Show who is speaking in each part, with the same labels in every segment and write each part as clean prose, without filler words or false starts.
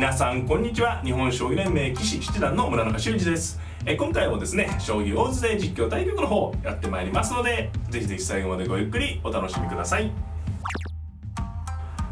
Speaker 1: 皆さんこんにちは。日本将棋連盟棋士七段の村中修司です。今回もですね、将棋大津で実況対局の方やってまいりますので、ぜひぜひ最後までごゆっくりお楽しみください。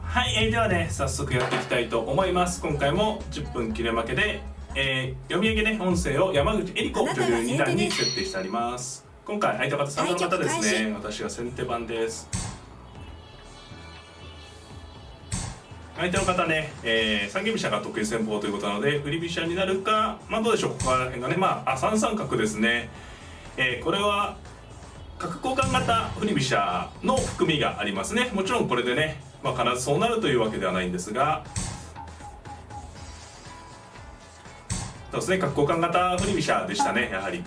Speaker 1: はい、ではね、早速やっていきたいと思います。今回も10分切れ負けで、読み上げね、音声を山口恵理子女流二段に設定してあります。今回相手方3の方ですね。私が先手番です。相手の方ね、三間飛車が得意戦法ということなので、振り飛車になるか、どうでしょう、ここら辺がね、3三角ですね。これは角交換型振り飛車の含みがありますね。もちろんこれでね、必ずそうなるというわけではないんですが、そうですね、角交換型振り飛車でしたね、やはり。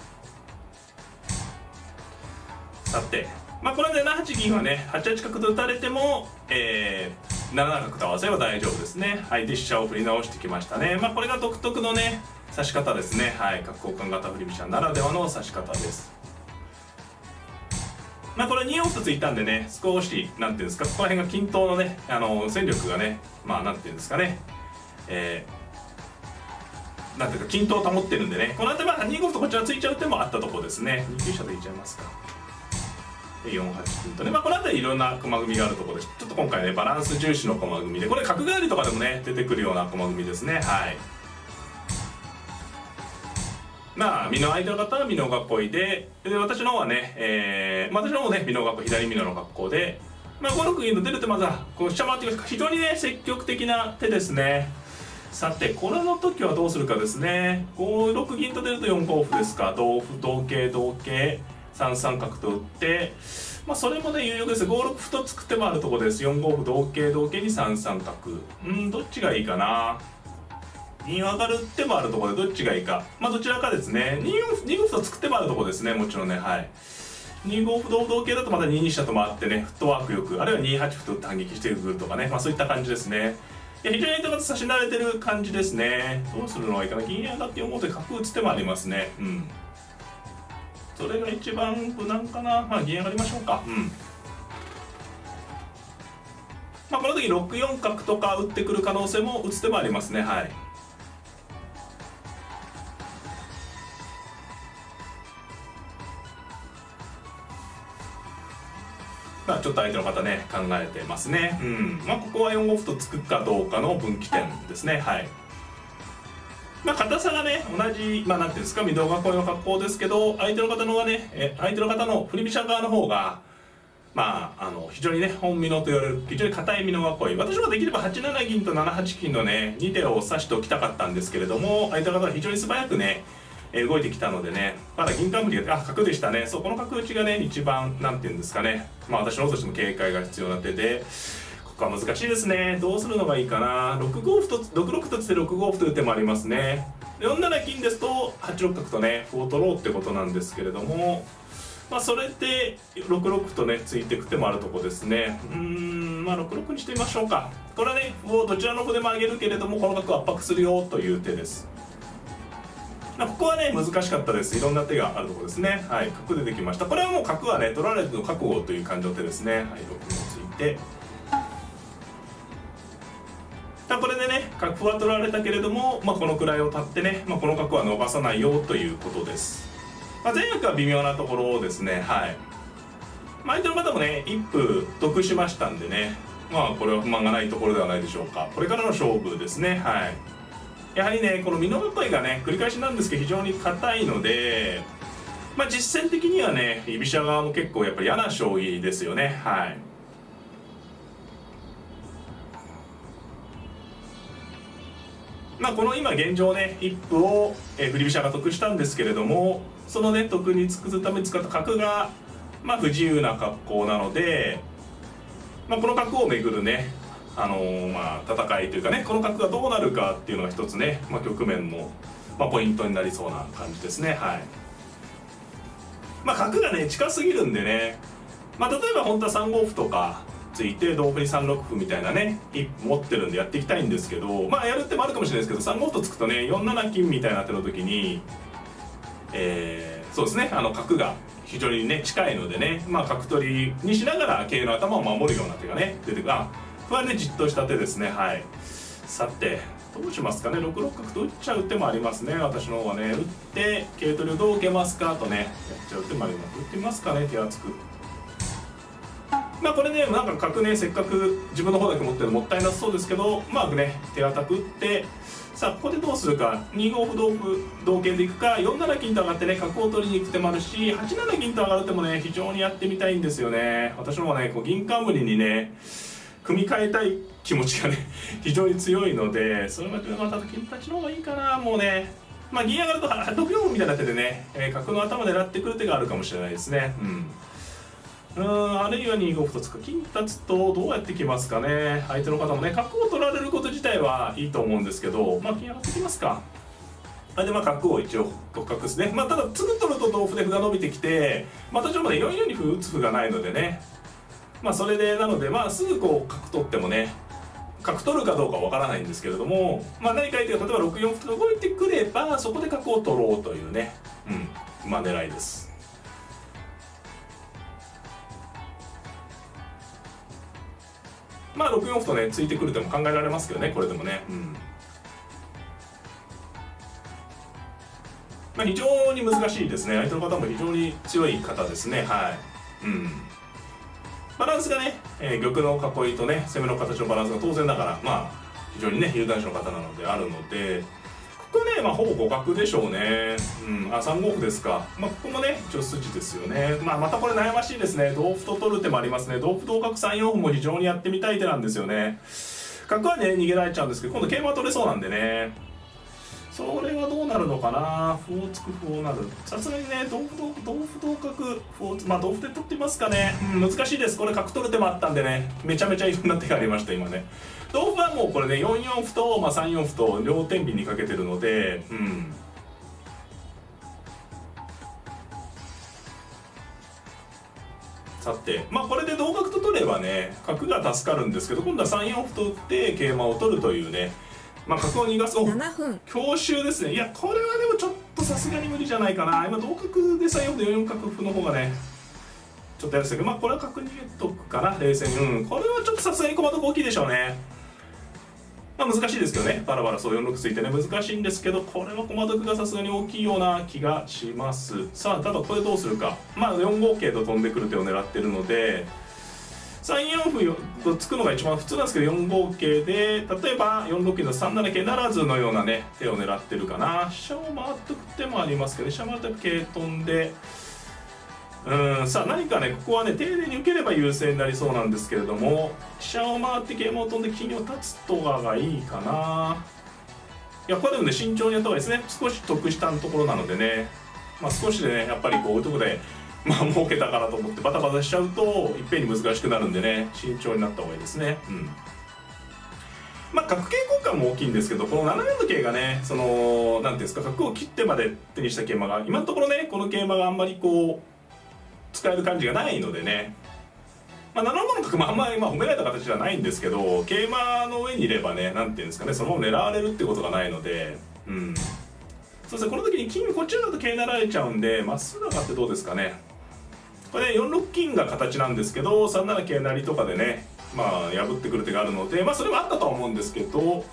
Speaker 1: さて、これで7八銀はね、8八角と打たれても、7七角と合わせれば大丈夫ですね。相手飛車を振り直してきましたね。これが独特のね、指し方ですね。はい、角交換型振り飛車ならではの指し方です。これ2四歩とついたんでね、少し、なんていうんですか、ここら辺が均等のね、戦力がね、なんていうんですかね、なんていうか、均等を保ってるんでね、この後2五歩とこちらついちゃう手もあったところですね。2九飛車でいっちゃいますか。で4八金とね、この辺りいろんな駒組みがあるところで、ちょっと今回ねバランス重視の駒組みで、これ角換わりとかでもね出てくるような駒組みですね。はい。美濃、相手の方は美濃囲いで、私の方はね、私の方ね美濃囲い、左美濃の格好で、5六銀と出る手、まずはこの飛車回ってきます。非常にね積極的な手ですね。さてこれの時はどうするかですね。5六銀と出ると4五歩ですか。同歩同桂同桂3三角と打って、それもね有力です。5六歩と突く手もあるところです。4五歩同桂同桂に3三角、どっちがいいかな。銀上がる手もあるところでどっちがいいか、どちらかですね。2五歩と突く手もあるところですね。もちろんね、はい。2五歩同桂だとまた2二飛車と回ってねフットワークよく、あるいは2八歩と打って反撃してくるとかね、そういった感じですね。非常に相手方指し慣れてる感じですね。どうするのがいいかな。銀上がって4五歩で角打つ手もありますね。それが一番無難かな。銀上がりましょうか。この時6四角とか打ってくる可能性も打つ手もありますね。はい。ちょっと相手の方ね考えてますね。ここは4五歩と突くかどうかの分岐点ですね。はい。硬さがね同じ、なんていうんですか、御堂囲いの格好ですけど、相手の方のがね、相手の方の振り飛車側の方が非常にね本美濃と言われる非常に硬い美濃囲い、私はできれば8七銀と7八金のね2手を指しておきたかったんですけれども、相手の方は非常に素早くね動いてきたのでね、まだ銀冠が角でしたね。そう、この角打ちがね一番なんていうんですかね、私の方としても警戒が必要な手で、ここは難しいですね。どうするのがいいかな。6五歩と6六とつって6五歩と打ってもありますね。4七金ですと8六角とね歩を取ろうってことなんですけれども、それで6六とねついていく手もあるとこですね。6六にしてみましょうか。これはね歩をどちらの歩でも上げるけれども、この角を圧迫するよという手です。ここはね難しかったです。いろんな手があるところですね。はい、角出てきました。これはもう角はね取られるの覚悟という感じの手ですね。はい、6をついて、これでね角は取られたけれども、この位を立ってね、この角は伸ばさないよということです。前役は微妙なところですね。はい。相手の方もね一歩得しましたんでね、これは不満がないところではないでしょうか。これからの勝負ですね。はい。やはりねこの美濃囲いがね繰り返しなんですけど非常に硬いので、実戦的にはね居飛車側も結構やっぱり嫌な将棋ですよね。はい。この今現状ね一歩を振り飛車が得したんですけれども、そのね得に尽くすために使った角が不自由な格好なので、この角をめぐるね戦いというかね、この角がどうなるかっていうのが一つね、局面の、ポイントになりそうな感じですね。はい。角がね近すぎるんでね、例えば本当は3五歩とかついて同歩に3六歩みたいなね一歩持ってるんでやっていきたいんですけど、やる手もあるかもしれないですけど、3五歩とつくとね4七金みたいな手の時に、そうですね角が非常にね近いのでね、角取りにしながら桂の頭を守るような手がね出てくる。これはねじっとした手ですね。はい。さてどうしますかね。6六角と打っちゃう手もありますね。私の方はね、打って桂取りをどう受けますかとねやっちゃう手もあります。打ってみますかね、手厚く。まあこれね、なんか角ね、せっかく自分の方だけ持ってるのもったいなさそうですけど、まあね、手堅く打って、さあここでどうするか。2五歩同歩同桂でいくか、4七金と上がってね角を取りに行く手もあるし、8七銀と上がる手もね非常にやってみたいんですよね。私の方はねこう銀冠にね組み替えたい気持ちがね非常に強いので、それまでまた金たちの方がいいかな。もうね、まあ銀上がると6四歩みたいな手でね、角の頭狙ってくる手があるかもしれないですね。あるいは2五歩と突く。金立つとどうやってきますかね。相手の方もね角を取られること自体はいいと思うんですけど、まあ金上がってきますか。でまあ角を一応互角ですね。まあただ次取ると同歩で歩が伸びてきて、またちょっとね4四に歩打つ歩がないのでね、まあそれでなのでまあすぐこう角取ってもね角取るかどうかわからないんですけれども、まあ何か相手が例えば6四歩と動いてくればそこで角を取ろうというね、まあ狙いです。まあ6四歩とねついてくる手も考えられますけどね、これでもね。まあ非常に難しいですね。相手の方も非常に強い方ですね。バランスがね、玉の囲いとね攻めの形のバランスが当然ながらまあ非常にね有段者の方なのであるので、ここねまあほぼ互角でしょうね。3五歩ですか。まあここもね一応筋ですよね。まあまたこれ悩ましいですね。同歩と取る手もありますね。同歩同角3四歩も非常にやってみたい手なんですよね。角はね逃げられちゃうんですけど、今度桂馬取れそうなんでね、それはどうなるのかな。歩を突く歩をなる。さすがにね同歩同角歩をまあ同歩で取ってみますかね。難しいです。これ角取る手もあったんでね、めちゃめちゃいろんな手がありました今ね。同歩はもうこれね4四歩と、まあ、3四歩と両天秤にかけてるので、さてまあこれで同角と取ればね角が助かるんですけど、今度は3四歩と打って桂馬を取るというね、まあ角を逃がす強襲ですね。いやこれはでもちょっとさすがに無理じゃないかな。今同角で3四歩で4四角歩の方がねちょっとやるんですけど、まあこれは角逃げとくかな冷静に。これはちょっとさすがに駒得大きいでしょうね。まあ難しいですけどね、バラバラそう4六ついてね難しいんですけど、これは駒得がさすがに大きいような気がします。さあただこれどうするか。まあ4五桂と飛んでくる手を狙ってるので、3四歩と突くのが一番普通なんですけど、4五桂で例えば4六桂の3七桂ならずのようなね手を狙ってるかな。飛車を回ってく手もありますけど、飛車回って桂飛んで、さあ何かねここはね丁寧に受ければ優勢になりそうなんですけれども、飛車を回って桂馬を飛んで金を立つとかがいいかな。いやこれでもね慎重にやった方がいいですね。少し得したところなのでね、まあ少しでねやっぱりこういうとこでまあ儲けたからと思ってバタバタしちゃうといっぺんに難しくなるんでね、慎重になった方がいいですね。まあ角桂交換も大きいんですけど、この7四の桂がねそのなんていうんですか、角を切ってまで手にした桂馬が今のところねこの桂馬があんまりこう使える感じがないのでね、まあ、7五の角もあんまり褒められた形じゃないんですけど、桂馬の上にいればねなんていうんですかねそのまま狙われるってことがないので、そうですね、この時に金こっちだと桂なられちゃうんでまっすぐ上がってどうですかね。これね4六金が形なんですけど3七桂成とかでねまあ破ってくる手があるので、まあそれもあったとは思うんですけど、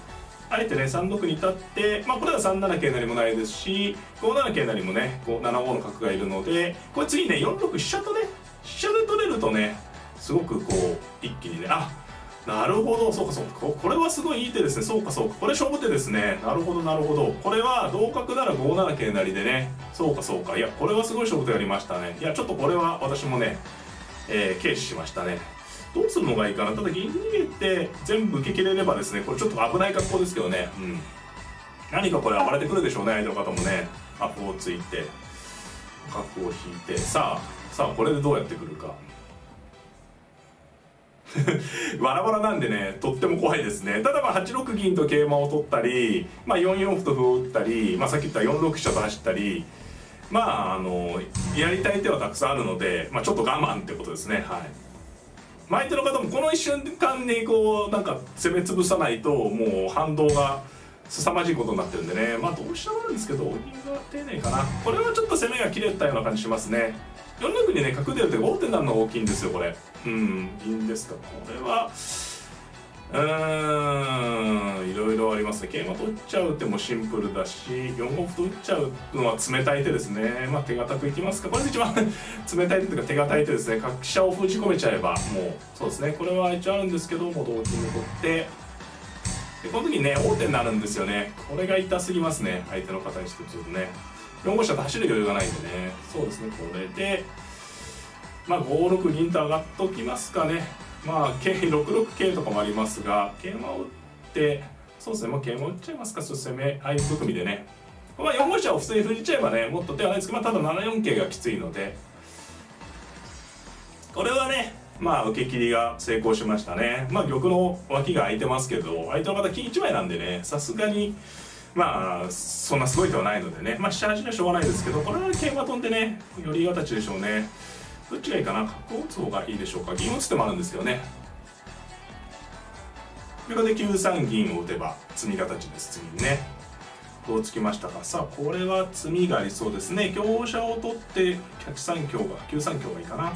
Speaker 1: あえてね3六に立って、まあこれは3七桂成もないですし5七桂成もね7五の角がいるので、これ次ね4六飛車とね飛車で取れるとねすごくこう一気にね、あなるほどそうかそうか、これはすごいいい手ですね。そうかそうか、これ勝負手ですね。なるほどなるほど、これは同角なら5七桂成でね、そうかそうか、いやこれはすごい勝負手やりましたね。いやちょっとこれは私もね、軽視しましたね。どうするのがいいかな。ただ銀逃げて全部受け切れればですね、これちょっと危ない格好ですけどね、何かこれ暴れてくるでしょうね相手の方もね。アポをついて角を引いて、さあこれでどうやってくるかバラバラなんでねとっても怖いですね。ただまあ8六銀と桂馬を取ったり、まあ、4四歩と歩を打ったり、まあ、さっき言った4六飛車と走ったり、まあやりたい手はたくさんあるので、まあ、ちょっと我慢ってことですね。相手の方もこの一瞬間にこうなんか攻め潰さないともう反動が凄まじいことになってるんでね、まあどうしてもあるんですけど銀が丁寧かな。これはちょっと攻めが切れたような感じしますね。4六にね角出るって王手になるのが大きいんですよこれ。銀ですか。これはいろいろありますね。桂馬取っちゃう手もシンプルだし、4五歩と打っちゃうのは冷たい手ですね。まあ手堅くいきますか。これで一番冷たい手というか手堅い手ですね。角飛車を封じ込めちゃえばもうそうですね。これは一応あるんですけども、同金で取って、でこの時にね王手になるんですよね。これが痛すぎますね。相手の方にしてちょっとね4五飛車と走る余裕がないんでね。そうですね。これでまあ5六銀と上がっときますかね。まあ6六桂とかもありますが、桂馬を打って、そうですね、もう桂馬打っちゃいますか。攻め相含みでね、まあ4五飛車を普通に封じちゃえばねもっと手はないですけど、まあ、ただ7四桂がきついので、これはねまあ受け切りが成功しましたね。まあ玉の脇が空いてますけど、相手の方金1枚なんでね、さすがにまあそんなすごい手はないのでね、まあ飛車足でしょうがないですけど、これは桂馬飛んでねより形でしょうね。どっちがいいかな。角を打つ方がいいでしょうか。銀を打つ手もあるんですけどね。これで9三銀を打てば詰み形です。次にねどうつきましたか。さあこれは詰みがありそうですね。香車を取って8三香が9三香がいいかな。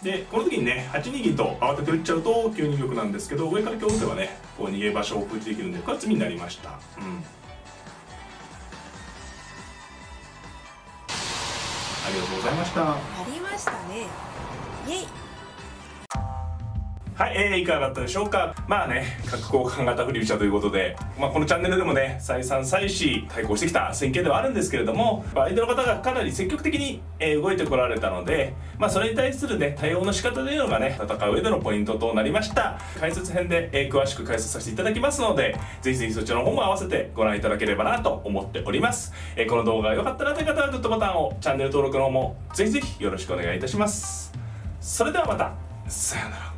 Speaker 1: でこの時にね8二銀と慌てて打っちゃうと9二玉なんですけど、上から香を打てばねこう逃げ場所を封じできるんで、これは詰みになりました。ありがとうございました。
Speaker 2: ありましたね。イエイ。
Speaker 1: はい、いかがだったでしょうか。まあね、角交換型振り飛車ということで、まあ、このチャンネルでもね再三再四対抗してきた戦型ではあるんですけれども、相手の方がかなり積極的に動いてこられたので、まあ、それに対するね対応の仕方というのがね戦う上でのポイントとなりました。解説編で詳しく解説させていただきますので、ぜひぜひそちらの方も合わせてご覧いただければなと思っております。この動画が良かったなという方はグッドボタンを、チャンネル登録の方もぜひぜひよろしくお願いいたします。それではまた、さようなら。